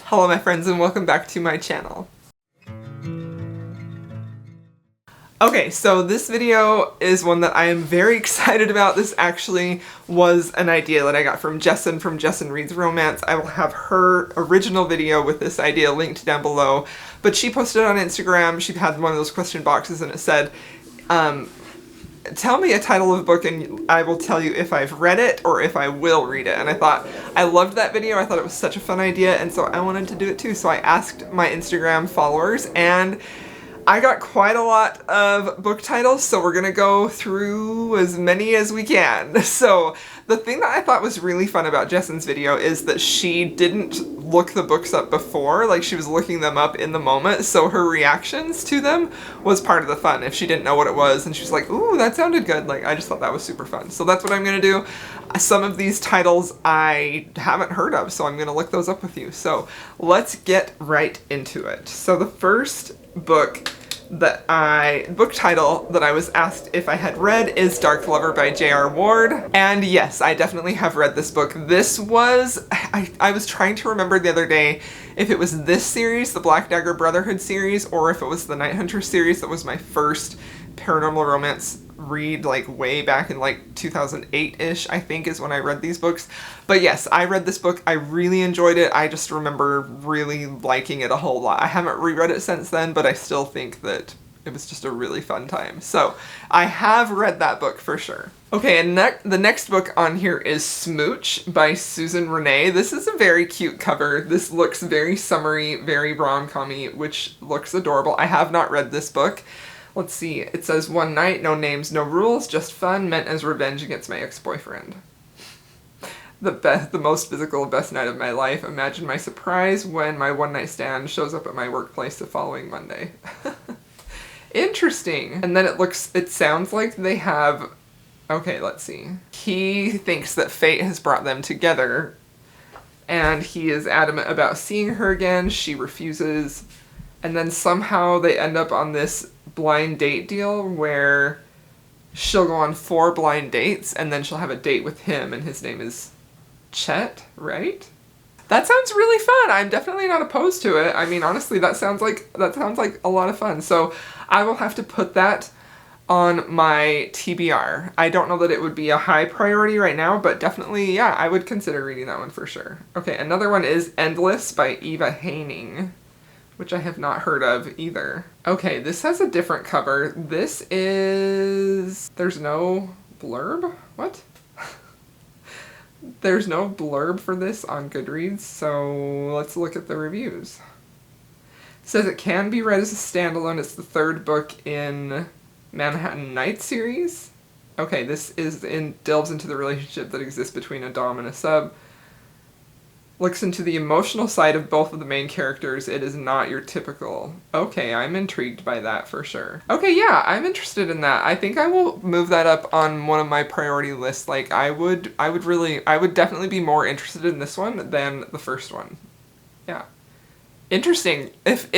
Hello my friends and welcome back to my channel. Okay, so this video is one that I am very excited about. This actually was an idea that I got from Jessen Reads Romance. I will have her original video with this idea linked down below, but she posted it on Instagram. She had one of those question boxes and it said, tell me a title of a book and I will tell you if I've read it or if I will read it. And I thought, I loved that video. I thought it was such a fun idea and so I wanted to do it too. So I asked my Instagram followers and I got quite a lot of book titles, so we're gonna go through as many as we can. So the thing that I thought was really fun about Jessen's video is that she didn't look the books up before, like she was looking them up in the moment, so her reactions to them was part of the fun. If she didn't know what it was and she was like, ooh, that sounded good, like I just thought that was super fun. So that's what I'm gonna do. Some of these titles I haven't heard of, so I'm gonna look those up with you. So let's get right into it. So the first book title that I was asked if I had read is Dark Lover by J.R. Ward. And yes, I definitely have read this book. This was, I was trying to remember the other day if it was this series, the Black Dagger Brotherhood series, or if it was the Night Hunter series that was my first paranormal romance read, like way back in like 2008-ish, I think is when I read these books. But yes, I read this book. I really enjoyed it. I just remember really liking it a whole lot. I haven't reread it since then, but I still think that it was just a really fun time. So I have read that book for sure. Okay, and the next book on here is Smooch by Susan Renee. This is a very cute cover. This looks very summery, very rom-com-y, which looks adorable. I have not read this book. Let's see, it says, one night, no names, no rules, just fun, meant as revenge against my ex-boyfriend. The most physical, best night of my life. Imagine my surprise when my one-night stand shows up at my workplace the following Monday. Interesting. And then it sounds like they have, okay, let's see. He thinks that fate has brought them together, and he is adamant about seeing her again. She refuses, and then somehow they end up on this blind date deal where she'll go on 4 blind dates and then she'll have a date with him and his name is Chet, right? That sounds really fun. I'm definitely not opposed to it. I mean, honestly, that sounds like a lot of fun. So I will have to put that on my TBR. I don't know that it would be a high priority right now, but definitely, yeah, I would consider reading that one for sure. Okay, another one is Endless by Eva HAINING, which I have not heard of either. Okay, this has a different cover. This is... There's no blurb? What? There's no blurb for this on Goodreads, so let's look at the reviews. It says it can be read as a standalone. It's the 3rd book in Manhattan Night series. Okay, this delves into the relationship that exists between a dom and a sub. Looks into the emotional side of both of the main characters. It is not your typical. Okay, I'm intrigued by that for sure. Okay, yeah, I'm interested in that. I think I will move that up on one of my priority lists. Like, I would definitely be more interested in this one than the first one. Yeah. Interesting. If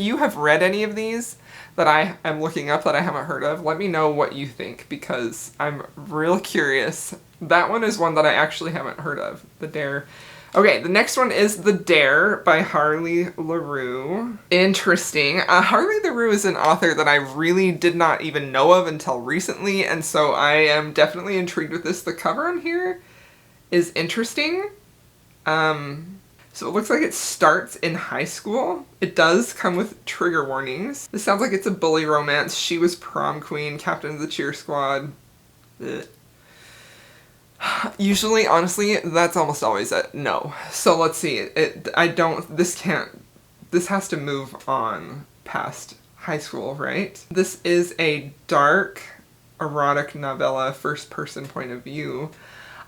you have read any of these that I am looking up that I haven't heard of, let me know what you think because I'm real curious. That one is one that I actually haven't heard of. The Dare. Okay, the next one is The Dare by Harley LaRue. Interesting. Harley LaRue is an author that I really did not even know of until recently, and so I am definitely intrigued with this. The cover on here is interesting. So it looks like it starts in high school. It does come with trigger warnings. This sounds like it's a bully romance. She was prom queen, captain of the cheer squad. Ugh. Usually, honestly, that's almost always a no. So let's see. This has to move on past high school, right? This is a dark, erotic novella, first person point of view.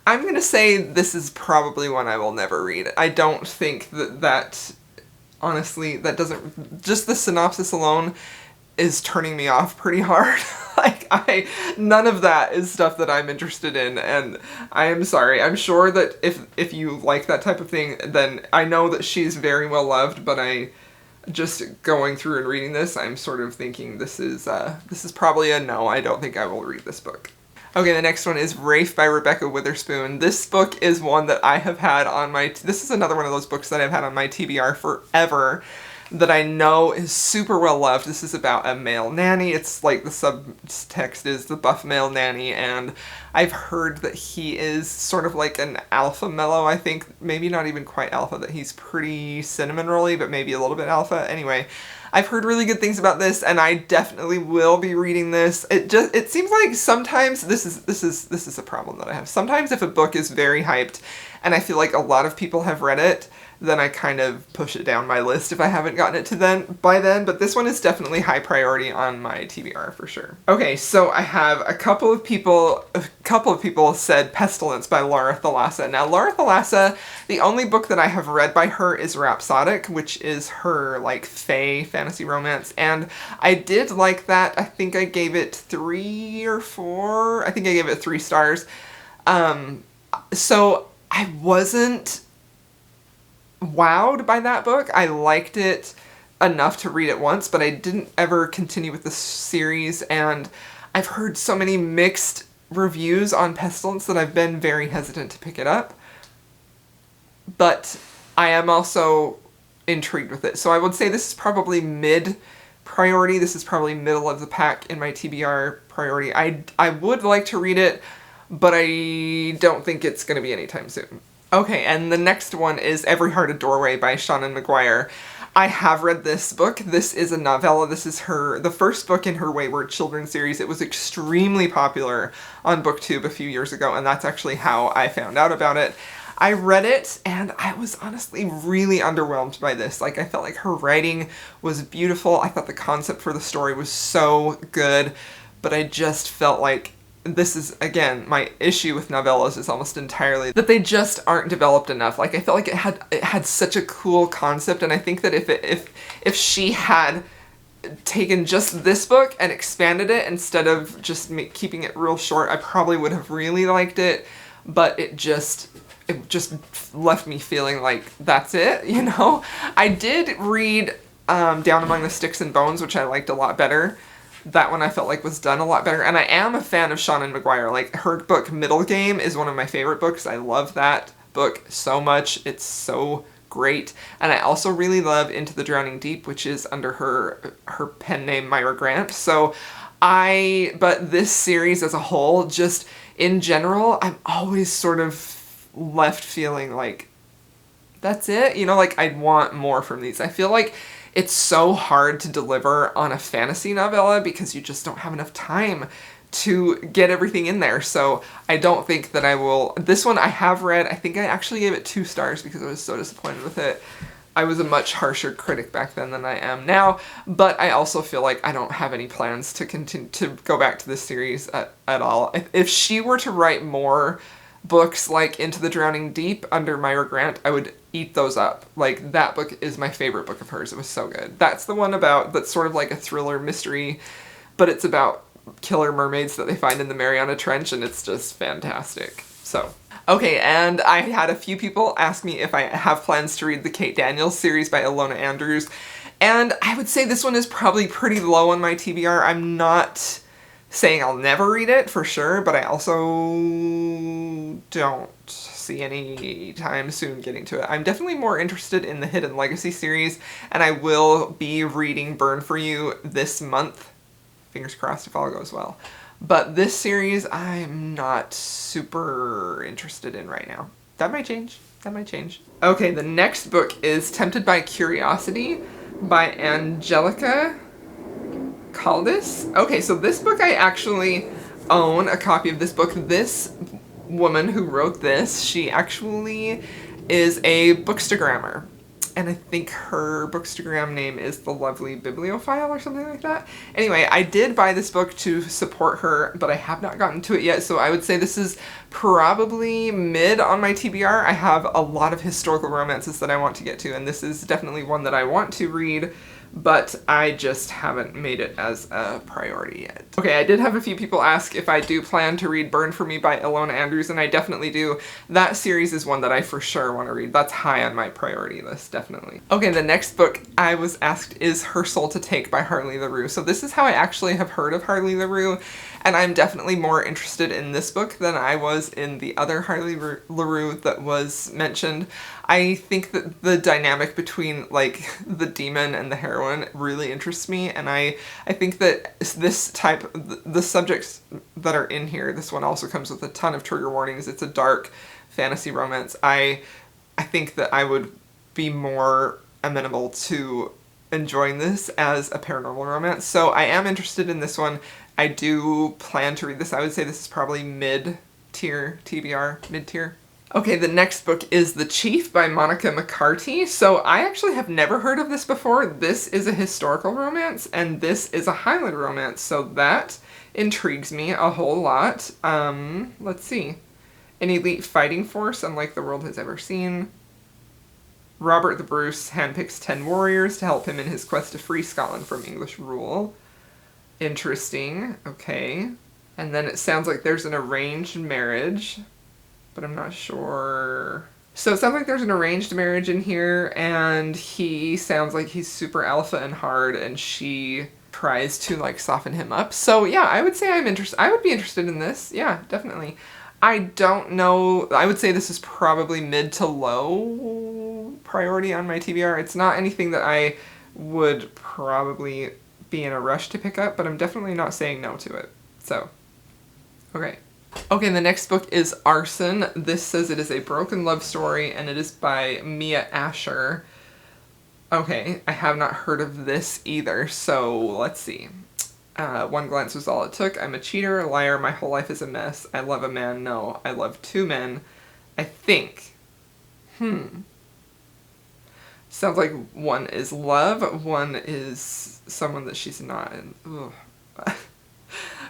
I'm gonna say this is probably one I will never read. I don't think that honestly, that doesn't, just the synopsis alone is turning me off pretty hard. Like, none of that is stuff that I'm interested in, and I am sorry. I'm sure that if you like that type of thing, then I know that she's very well loved, but just going through and reading this, I'm sort of thinking this is probably a no. I don't think I will read this book. Okay, the next one is Rafe by Rebecca Witherspoon. This book is one that I have had on my... This is another one of those books that I've had on my TBR forever that I know is super well loved. This is about a male nanny. It's like the subtext is the buff male nanny, and I've heard that he is sort of like an alpha mellow, I think. Maybe not even quite alpha, that he's pretty cinnamon rolly, but maybe a little bit alpha. Anyway, I've heard really good things about this, and I definitely will be reading this. It seems like sometimes this is a problem that I have. Sometimes if a book is very hyped and I feel like a lot of people have read it, then I kind of push it down my list if I haven't gotten it to by then, but this one is definitely high priority on my TBR for sure. Okay, so I have a couple of people said Pestilence by Laura Thalassa. Now, Laura Thalassa, the only book that I have read by her is Rhapsodic, which is her, like, fae fantasy romance, and I did like that. I think I gave it 3 or 4. I think I gave it 3 stars. So I wasn't wowed by that book. I liked it enough to read it once, but I didn't ever continue with the series, and I've heard so many mixed reviews on Pestilence that I've been very hesitant to pick it up. But I am also intrigued with it. So I would say this is probably mid-priority. This is probably middle of the pack in my TBR priority. I would like to read it, but I don't think it's going to be anytime soon. Okay, and the next one is Every Heart a Doorway by Seanan McGuire. I have read this book. This is a novella. This is the first book in her Wayward Children series. It was extremely popular on BookTube a few years ago, and that's actually how I found out about it. I read it, and I was honestly really underwhelmed by this. Like, I felt like her writing was beautiful. I thought the concept for the story was so good, but I just felt like this is, again, my issue with novellas is almost entirely that they just aren't developed enough. Like, I felt like it had such a cool concept, and I think that if she had taken just this book and expanded it instead of just keeping it real short, I probably would have really liked it, but it just left me feeling like that's it, you know? I did read Down Among the Sticks and Bones, which I liked a lot better. That one I felt like was done a lot better, and I am a fan of Seanan McGuire. Like, her book Middle Game is one of my favorite books. I love that book so much. It's so great. And I also really love Into the Drowning Deep, which is under her pen name Myra Grant. So but this series as a whole, just in general, I'm always sort of left feeling like, that's it? You know, like, I'd want more from these. I feel like it's so hard to deliver on a fantasy novella because you just don't have enough time to get everything in there. So I don't think that I will. This one I have read. I think I actually gave it 2 stars because I was so disappointed with it. I was a much harsher critic back then than I am now, but I also feel like I don't have any plans to continue to go back to this series at all. If she were to write more books like Into the Drowning Deep under Myra Grant, I would eat those up. Like, that book is my favorite book of hers. It was so good. That's the one that's sort of like a thriller mystery, but it's about killer mermaids that they find in the Mariana Trench, and it's just fantastic. So, okay, and I had a few people ask me if I have plans to read the Kate Daniels series by Ilona Andrews, and I would say this one is probably pretty low on my TBR. I'm not saying I'll never read it, for sure, but I also don't see any time soon getting to it. I'm definitely more interested in the Hidden Legacy series, and I will be reading Burn For You this month. Fingers crossed if all goes well. But this series, I'm not super interested in right now. That might change. That might change. Okay, the next book is Tempted by Curiosity by Angelica Caldas. Okay, so this book I actually own a copy of this book. This woman who wrote this, she actually is a bookstagrammer. And I think her bookstagram name is The Lovely Bibliophile or something like that. Anyway, I did buy this book to support her, but I have not gotten to it yet, so I would say this is Probably mid on my TBR. I have a lot of historical romances that I want to get to, and this is definitely one that I want to read, but I just haven't made it as a priority yet. Okay, I did have a few people ask if I do plan to read Burn For Me by Ilona Andrews, and I definitely do. That series is one that I for sure want to read. That's high on my priority list, definitely. Okay, the next book I was asked is Her Soul to Take by Harley LaRue. So this is how I actually have heard of Harley LaRue, and I'm definitely more interested in this book than I was in the other Harley LaRue that was mentioned. I think that the dynamic between like the demon and the heroine really interests me, and I think that this type, the subjects that are in here, this one also comes with a ton of trigger warnings. It's a dark fantasy romance. I think that I would be more amenable to enjoying this as a paranormal romance, so I am interested in this one. I do plan to read this. I would say this is probably mid-tier TBR, mid-tier. Okay, the next book is The Chief by Monica McCarty. So I actually have never heard of this before. This is a historical romance, and this is a Highland romance, so that intrigues me a whole lot. Let's see. An elite fighting force unlike the world has ever seen. Robert the Bruce handpicks 10 warriors to help him in his quest to free Scotland from English rule. Interesting, okay. And then it sounds like there's an arranged marriage, but I'm not sure. So it sounds like there's an arranged marriage in here, and he sounds like he's super alpha and hard, and she tries to like soften him up. So yeah, I would say I would be interested in this. Yeah, definitely. I don't know. I would say this is probably mid to low priority on my TBR. It's not anything that I would probably be in a rush to pick up, but I'm definitely not saying no to it. So, okay. Okay, the next book is Arson. This says it is a broken love story, and it is by Mia Asher. Okay, I have not heard of this either, so let's see. One glance was all it took. I'm a cheater, a liar, my whole life is a mess. I love a man, no. I love two men. I think. Sounds like one is love, one is someone that she's not in.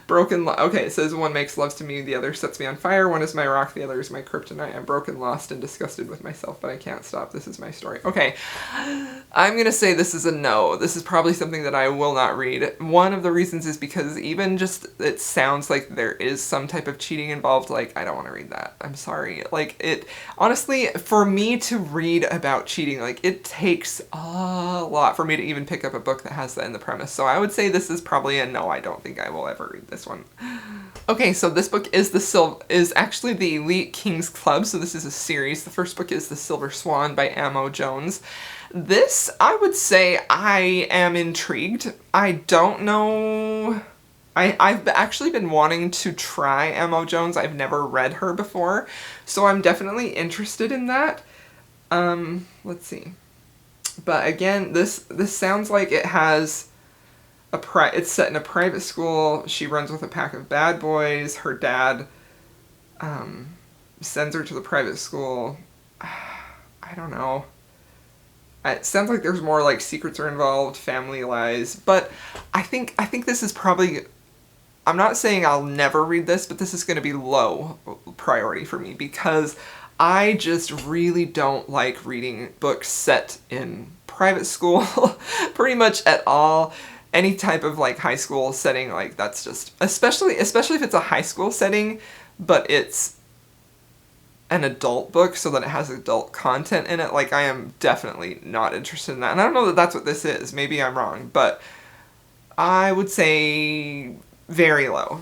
Broken love. Okay, it says one makes love to me, the other sets me on fire. One is my rock, the other is my kryptonite. I'm broken, lost, and disgusted with myself, but I can't stop. This is my story. Okay, I'm gonna say this is a no. This is probably something that I will not read. One of the reasons is because even just it sounds like there is some type of cheating involved. Like, I don't want to read that. I'm sorry. Like, it honestly, for me to read about cheating, like, it takes a lot for me to even pick up a book that has that in the premise. So I would say this is probably a no. I don't think I will ever read this one. Okay, so this book is actually the Elite Kings Club, so this is a series. The first book is The Silver Swan by Amo Jones. This, I would say I am intrigued. I don't know. I've actually been wanting to try Amo Jones. I've never read her before, so I'm definitely interested in that. Let's see. But again, this sounds like it has it's set in a private school. She runs with a pack of bad boys. Her dad sends her to the private school. I don't know. It sounds like there's more like secrets are involved, family lies, but I think this is probably, I'm not saying I'll never read this, but this is going to be low priority for me because I just really don't like reading books set in private school pretty much at all. Any type of like high school setting, like that's just, especially if it's a high school setting, but it's an adult book so that it has adult content in it, like I am definitely not interested in that. And I don't know that that's what this is. Maybe I'm wrong, but I would say very low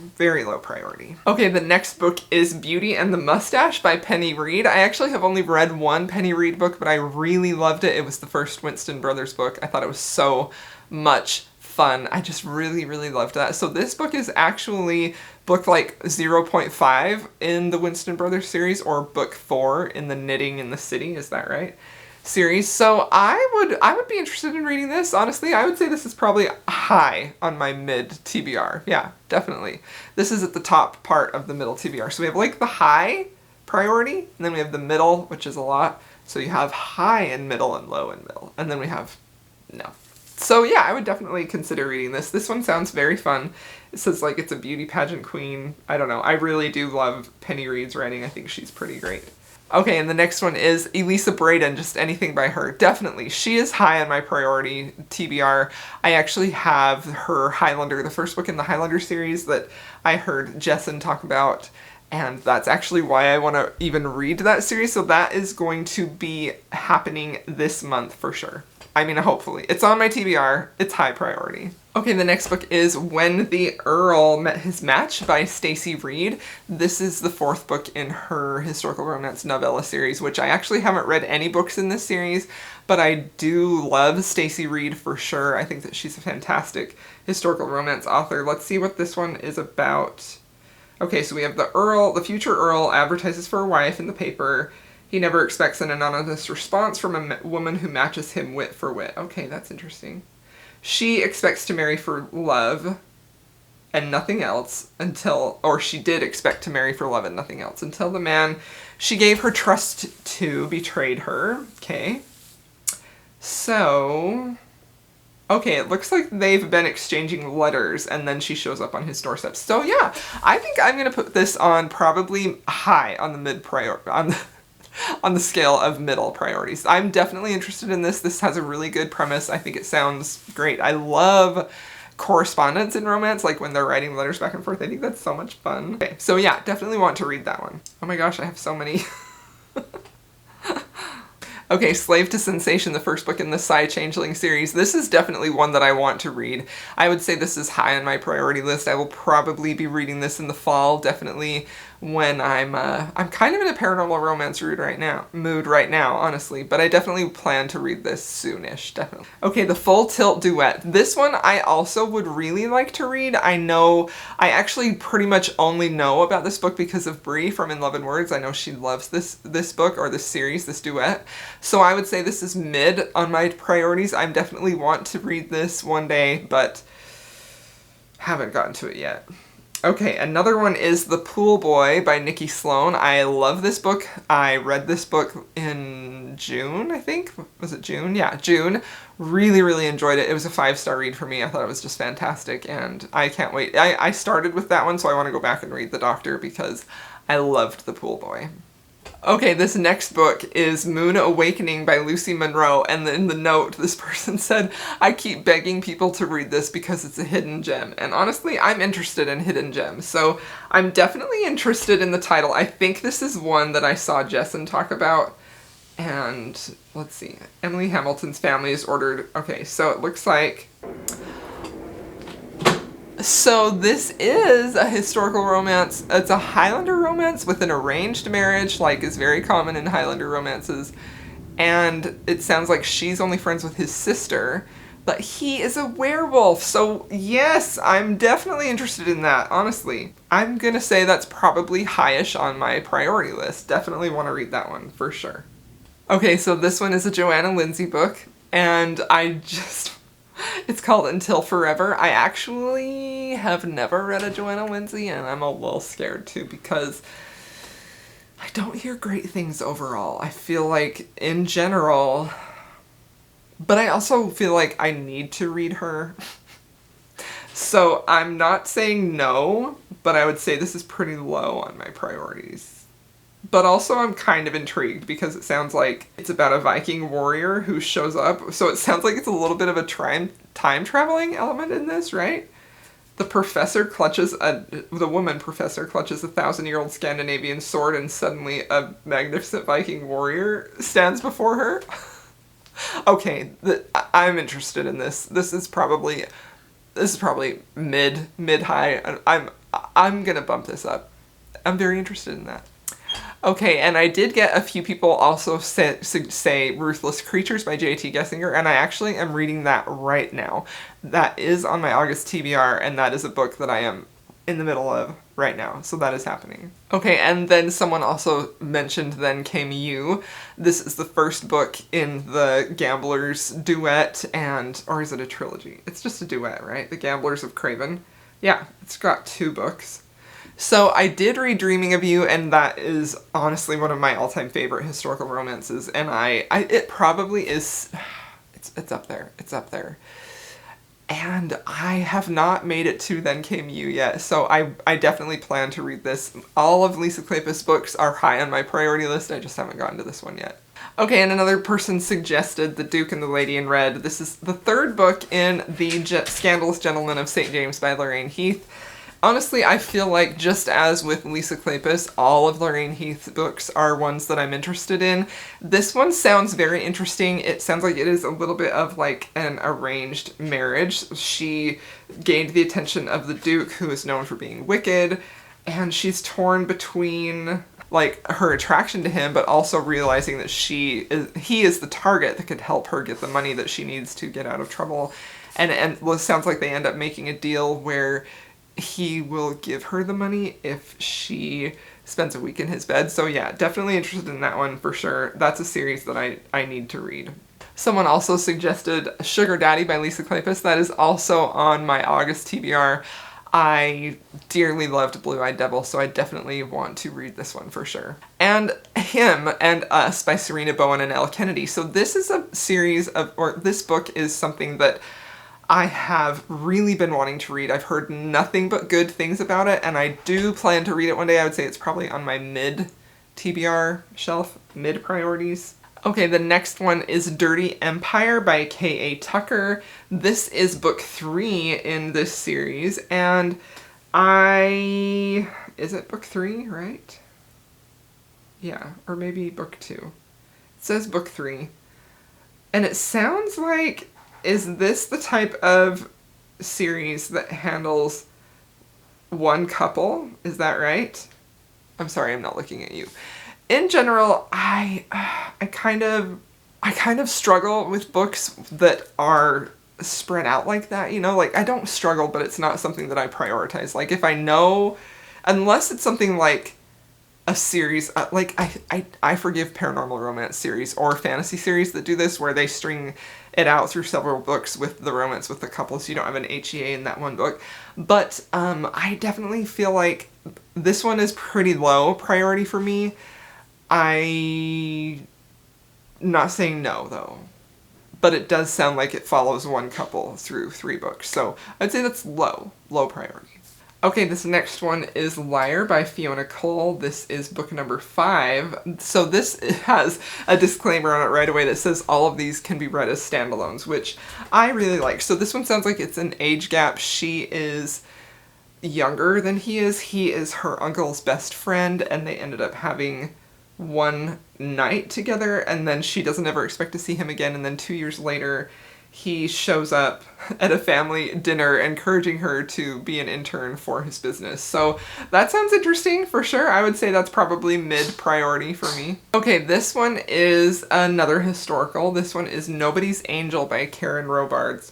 priority. Okay, the next book is Beauty and the Mustache by Penny Reed. I actually have only read one Penny Reed book, but I really loved it. It was the first Winston Brothers book. I thought it was so much fun. I just really loved that. So this book is actually book like 0.5 in the Winston Brothers series, or book 4 in the Knitting in the City, is that right? Series. So I would be interested in reading this. Honestly, I would say this is probably high on my mid TBR. Yeah, definitely. This is at the top part of the middle TBR. So we have like the high priority, and then we have the middle, which is a lot. So you have high and middle and low and middle. And then we have no. So yeah, I would definitely consider reading this. This one sounds very fun. It says like it's a beauty pageant queen. I don't know. I really do love Penny Reed's writing. I think she's pretty great. Okay, and the next one is Elisa Braden, just anything by her. Definitely. She is high on my priority TBR. I actually have her Highlander, the first book in the Highlander series that I heard Jessen talk about, and that's actually why I want to even read that series, so that is going to be happening this month for sure. I mean, hopefully. It's on my TBR. It's high priority. Okay, the next book is When the Earl Met His Match by Stacey Reed. This is the fourth book in her historical romance novella series, which I actually haven't read any books in this series, but I do love Stacey Reed for sure. I think that she's a fantastic historical romance author. Let's see what this one is about. Okay, so we have the future Earl advertises for a wife in the paper. He never expects an anonymous response from a woman who matches him wit for wit. Okay, that's interesting. She expects to marry for love and nothing else or she did expect to marry for love and nothing else until the man she gave her trust to betrayed her. Okay. So, okay, it looks like they've been exchanging letters and then she shows up on his doorstep. So yeah, I think I'm going to put this on probably high on the on the scale of middle priorities. I'm definitely interested in this. This has a really good premise. I think it sounds great. I love correspondence in romance, like when they're writing letters back and forth. I think that's so much fun. Okay, so yeah, definitely want to read that one. Oh my gosh, I have so many. Okay, Slave to Sensation, the first book in the Psy Changeling series. This is definitely one that I want to read. I would say this is high on my priority list. I will probably be reading this in the fall, definitely when I'm kind of in a paranormal romance mood right now, honestly, but I definitely plan to read this soonish, definitely. Okay, The Full Tilt Duet. This one I also would really like to read. I actually pretty much only know about this book because of Brie from In Love and Words. I know she loves this book, or this series, this duet. So I would say this is mid on my priorities. I definitely want to read this one day, but haven't gotten to it yet. Okay, another one is The Pool Boy by Nikki Sloan. I love this book. I read this book in June, I think. Was it June? Yeah, June. Really, really enjoyed it. It was a 5-star read for me. I thought it was just fantastic, and I can't wait. I started with that one, so I want to go back and read The Doctor because I loved The Pool Boy. Okay, this next book is Moon Awakening by Lucy Monroe, and in the note, this person said, I keep begging people to read this because it's a hidden gem. And honestly, I'm interested in hidden gems, so I'm definitely interested in the title. I think this is one that I saw Jessen talk about, and let's see, Emily Hamilton's Family is ordered. Okay, so it looks like... So this is a historical romance. It's a Highlander romance with an arranged marriage, like is very common in Highlander romances. And it sounds like she's only friends with his sister, but he is a werewolf. So yes, I'm definitely interested in that, honestly. I'm gonna say that's probably highish on my priority list. Definitely want to read that one, for sure. Okay, so this one is a Johanna Lindsey book, and it's called Until Forever. I actually have never read a Johanna Lindsey, and I'm a little scared too because I don't hear great things overall. I feel like in general, but I also feel like I need to read her. So I'm not saying no, but I would say this is pretty low on my priorities. But also I'm kind of intrigued because it sounds like it's about a Viking warrior who shows up. So it sounds like it's a little bit of a time traveling element in this, right? The woman professor clutches a 1,000-year-old Scandinavian sword and suddenly a magnificent Viking warrior stands before her. Okay, I'm interested in this. This is probably mid-high. I'm gonna bump this up. I'm very interested in that. Okay, and I did get a few people also say Ruthless Creatures by J.T. Gessinger, and I actually am reading that right now. That is on my August TBR, and that is a book that I am in the middle of right now, so that is happening. Okay, and then someone also mentioned Then Came You. This is the first book in the Gamblers duet, or is it a trilogy? It's just a duet, right? The Gamblers of Craven. Yeah, it's got 2 books. So I did read Dreaming of You, and that is honestly one of my all-time favorite historical romances, and it probably is, It's up there. It's up there. And I have not made it to Then Came You yet, so I definitely plan to read this. All of Lisa Kleypas' books are high on my priority list, I just haven't gotten to this one yet. Okay, and another person suggested The Duke and the Lady in Red. This is the third book in The Scandalous Gentleman of St. James by Lorraine Heath. Honestly, I feel like, just as with Lisa Kleypas, all of Lorraine Heath's books are ones that I'm interested in. This one sounds very interesting. It sounds like it is a little bit of like an arranged marriage. She gained the attention of the Duke, who is known for being wicked, and she's torn between like her attraction to him, but also realizing that he is the target that could help her get the money that she needs to get out of trouble. And well, it sounds like they end up making a deal where he will give her the money if she spends a week in his bed. So yeah, definitely interested in that one for sure. That's a series that I need to read. Someone also suggested Sugar Daddy by Lisa Kleypas. That is also on my August TBR. I dearly loved Blue-Eyed Devil, so I definitely want to read this one for sure. And Him and Us by Serena Bowen and Elle Kennedy. So this is a series of, or this book is something that I have really been wanting to read. I've heard nothing but good things about it, and I do plan to read it one day. I would say it's probably on my mid-TBR shelf, mid-priorities. Okay, the next one is Dirty Empire by K.A. Tucker. This is book 3 in this series, and is it book 3, right? Yeah, or maybe book 2. It says book 3. And it sounds like, is this the type of series that handles one couple? Is that right? I'm sorry, I'm not looking at you. In general, I kind of struggle with books that are spread out like that, you know? Like, I don't struggle, but it's not something that I prioritize. Like, if I know, unless it's something like a series, like, I forgive paranormal romance series or fantasy series that do this, where they string it out through several books with the romance with the couple, so you don't have an HEA in that one book. But I definitely feel like this one is pretty low priority for me. I'm not saying no, though. But it does sound like it follows one couple through 3 books, so I'd say that's low priority. Okay, this next one is Liar by Fiona Cole. This is book number 5. So this has a disclaimer on it right away that says all of these can be read as standalones, which I really like. So this one sounds like it's an age gap. She is younger than he is. He is her uncle's best friend, and they ended up having one night together, and then she doesn't ever expect to see him again, and then 2 years later he shows up at a family dinner encouraging her to be an intern for his business. So that sounds interesting for sure. I would say that's probably mid-priority for me. Okay, this one is another historical. This one is Nobody's Angel by Karen Robards.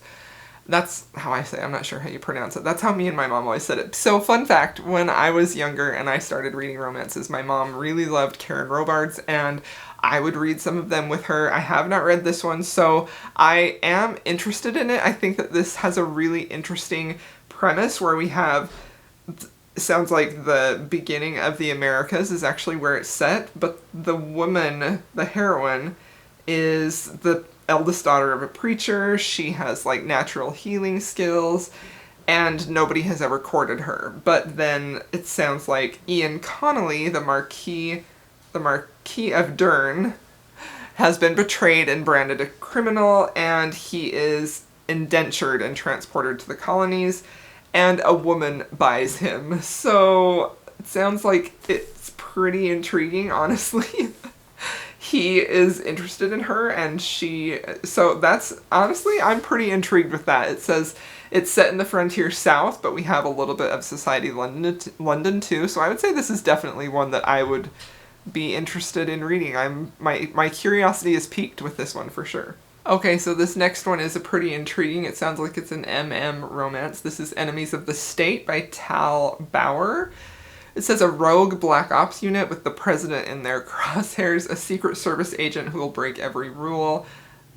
That's how I say it. I'm not sure how you pronounce it. That's how me and my mom always said it. So fun fact, when I was younger and I started reading romances, my mom really loved Karen Robards, and I would read some of them with her. I have not read this one, so I am interested in it. I think that this has a really interesting premise where we have, sounds like the beginning of the Americas is actually where it's set, but the woman, the heroine, is the eldest daughter of a preacher. She has like natural healing skills, and nobody has ever courted her. But then it sounds like Ian Connolly, the Marquis of Dern, has been betrayed and branded a criminal, and he is indentured and transported to the colonies, and a woman buys him. So it sounds like it's pretty intriguing, honestly. He is interested in her, and so that's, honestly, I'm pretty intrigued with that. It says it's set in the frontier south, but we have a little bit of society London too, so I would say this is definitely one that I would be interested in reading. My curiosity is piqued with this one for sure. Okay, so this next one is a pretty intriguing. It sounds like it's an MM romance. This is Enemies of the State by Tal Bauer. It says a rogue black ops unit with the president in their crosshairs, a secret service agent who will break every rule,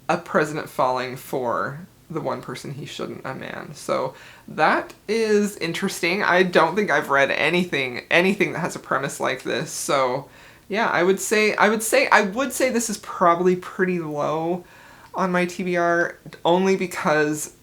a president falling for the one person he shouldn't, a man. So that is interesting. I don't think I've read anything that has a premise like this. So yeah, I would say this is probably pretty low on my TBR, only because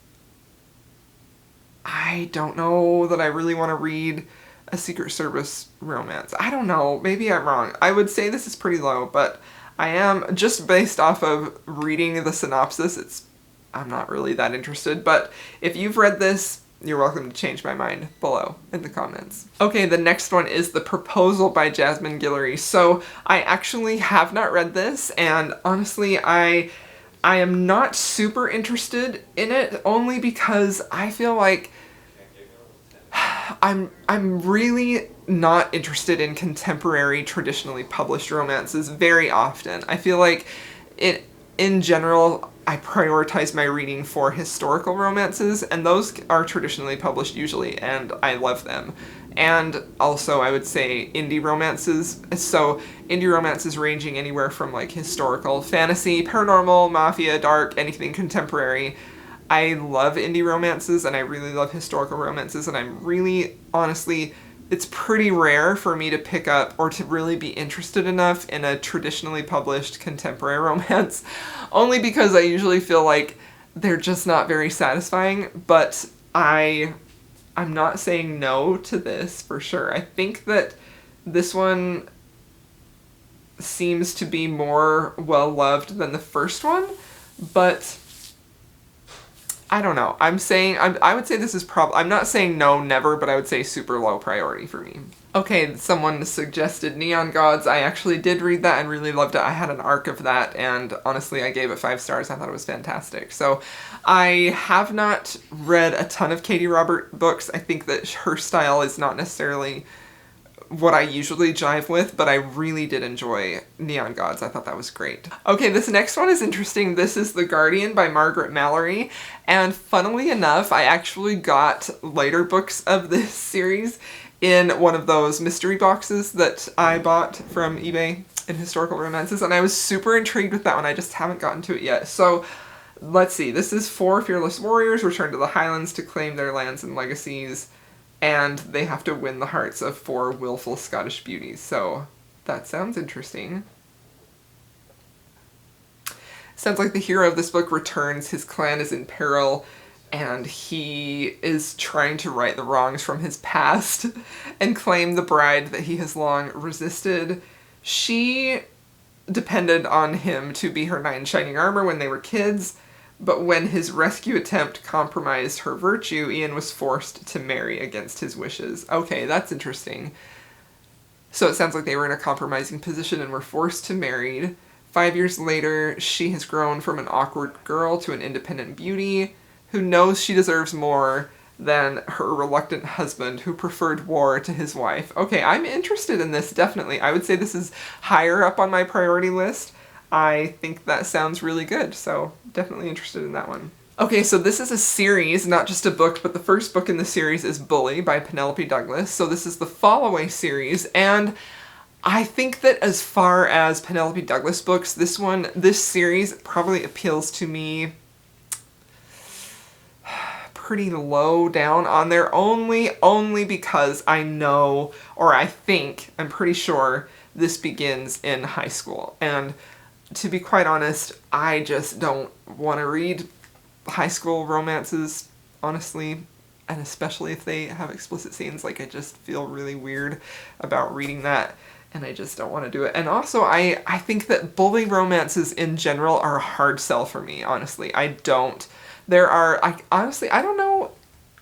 I don't know that I really want to read a Secret Service romance. I don't know, maybe I'm wrong. I would say this is pretty low, but I am, just based off of reading the synopsis, I'm not really that interested, but if you've read this, you're welcome to change my mind below in the comments. Okay, the next one is The Proposal by Jasmine Guillory. So I actually have not read this, and honestly, I am not super interested in it, only because I feel like I'm really not interested in contemporary, traditionally published romances very often. I feel like in general, I prioritize my reading for historical romances, and those are traditionally published usually, and I love them. And also, I would say indie romances. So indie romances ranging anywhere from like historical, fantasy, paranormal, mafia, dark, anything contemporary. I love indie romances, and I really love historical romances, and I'm really, honestly, it's pretty rare for me to pick up or to really be interested enough in a traditionally published contemporary romance, only because I usually feel like they're just not very satisfying, but I'm not saying no to this for sure. I think that this one seems to be more well-loved than the first one, but I don't know. I would say this is I'm not saying no, never, but I would say super low priority for me. Okay, someone suggested Neon Gods. I actually did read that and really loved it. I had an arc of that, and honestly, I gave it 5 stars. I thought it was fantastic. So I have not read a ton of Katie Robert books. I think that her style is not necessarily what I usually jive with, but I really did enjoy Neon Gods. I thought that was great. Okay, this next one is interesting. This is The Guardian by Margaret Mallory, and funnily enough, I actually got later books of this series in one of those mystery boxes that I bought from eBay in historical romances, and I was super intrigued with that one. I just haven't gotten to it yet. So let's see. This is 4 fearless warriors return to the Highlands to claim their lands and legacies, and they have to win the hearts of 4 willful Scottish beauties. So that sounds interesting. Sounds like the hero of this book returns, his clan is in peril, and he is trying to right the wrongs from his past and claim the bride that he has long resisted. She depended on him to be her knight in shining armor when they were kids, but when his rescue attempt compromised her virtue, Ian was forced to marry against his wishes. Okay, that's interesting. So it sounds like they were in a compromising position and were forced to marry. 5 years later, she has grown from an awkward girl to an independent beauty who knows she deserves more than her reluctant husband who preferred war to his wife. Okay, I'm interested in this, definitely. I would say this is higher up on my priority list. I think that sounds really good, so definitely interested in that one. Okay, so this is a series, not just a book, but the first book in the series is Bully by Penelope Douglas. So this is the Fallaway series, and I think that as far as Penelope Douglas books, this series probably appeals to me pretty low down on there, only because I know, or I'm pretty sure this begins in high school. And to be quite honest, I just don't want to read high school romances, honestly, and especially if they have explicit scenes. Like, I just feel really weird about reading that, and I just don't want to do it. And also, I think that bully romances in general are a hard sell for me, honestly. I don't know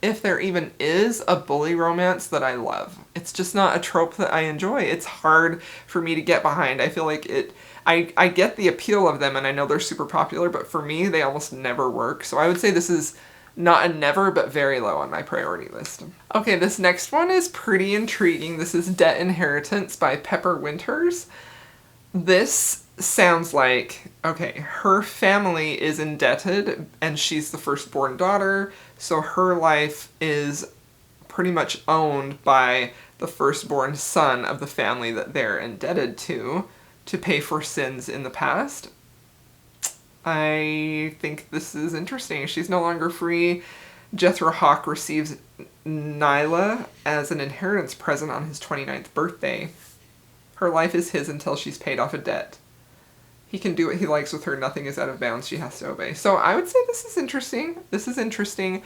if there even is a bully romance that I love. It's just not a trope that I enjoy. It's hard for me to get behind. I feel like I get the appeal of them, and I know they're super popular, but for me, they almost never work. So I would say this is not a never, but very low on my priority list. Okay, this next one is pretty intriguing. This is Debt Inheritance by Pepper Winters. This sounds like, okay, her family is indebted, and she's the firstborn daughter, so her life is pretty much owned by the firstborn son of the family that they're indebted to pay for sins in the past. I think this is interesting. She's no longer free. Jethro Hawk receives Nyla as an inheritance present on his 29th birthday. Her life is his until she's paid off a debt. he can do what he likes with her. Nothing is out of bounds. She has to obey. So I would say this is interesting. This is interesting.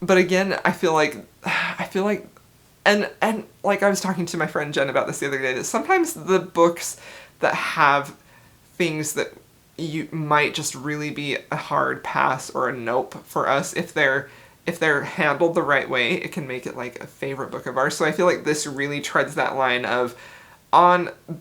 But again, I feel like, and like I was talking to my friend Jen about this the other day, that sometimes the books that have things that you might just really be a hard pass or a nope for us, if they're handled the right way, it can make it like a favorite book of ours. So I feel like this really treads that line of,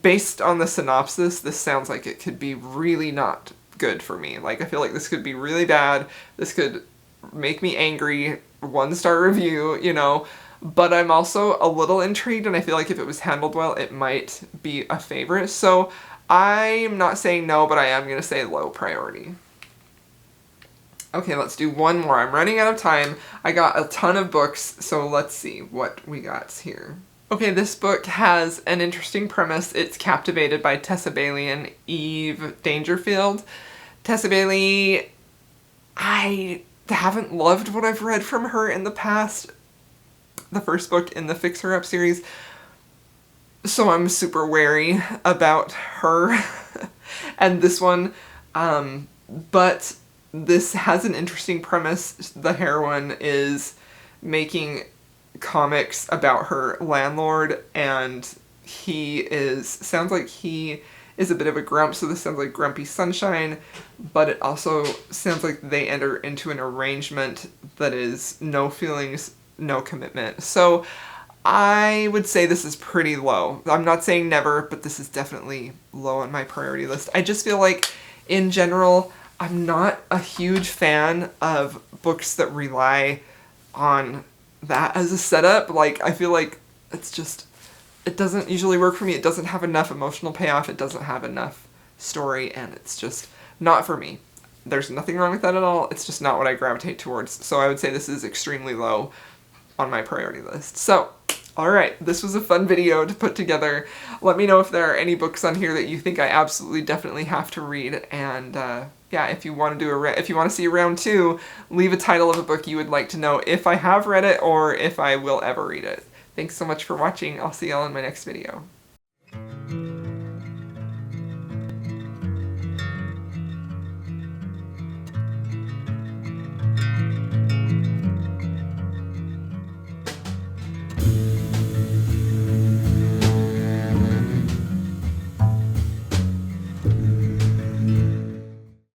based on the synopsis, this sounds like it could be really not good for me. Like, I feel like this could be really bad. This could make me angry. 1-star review, you know. But I'm also a little intrigued, and I feel like if it was handled well, it might be a favorite. So I'm not saying no, but I am going to say low priority. Okay, let's do one more. I'm running out of time. I got a ton of books, so let's see what we got here. Okay, this book has an interesting premise. It's captivated by Tessa Bailey and Eve Dangerfield. Tessa Bailey, I haven't loved what I've read from her in the past. The first book in the Fix Her Up series. So I'm super wary about her and this one. But this has an interesting premise. The heroine is making comics about her landlord, and sounds like he is a bit of a grump, so this sounds like Grumpy Sunshine, but it also sounds like they enter into an arrangement that is no feelings, no commitment. So I would say this is pretty low. I'm not saying never, but this is definitely low on my priority list. I just feel like, in general, I'm not a huge fan of books that rely on that as a setup. Like, I feel like it doesn't usually work for me. It doesn't have enough emotional payoff. It doesn't have enough story, and it's just not for me. There's nothing wrong with that at all. It's just not what I gravitate towards. So I would say this is extremely low on my priority list. So, alright, this was a fun video to put together. Let me know if there are any books on here that you think I absolutely definitely have to read, and yeah, if you want to see a round 2, leave a title of a book you would like to know if I have read it or if I will ever read it. Thanks so much for watching. I'll see y'all in my next video.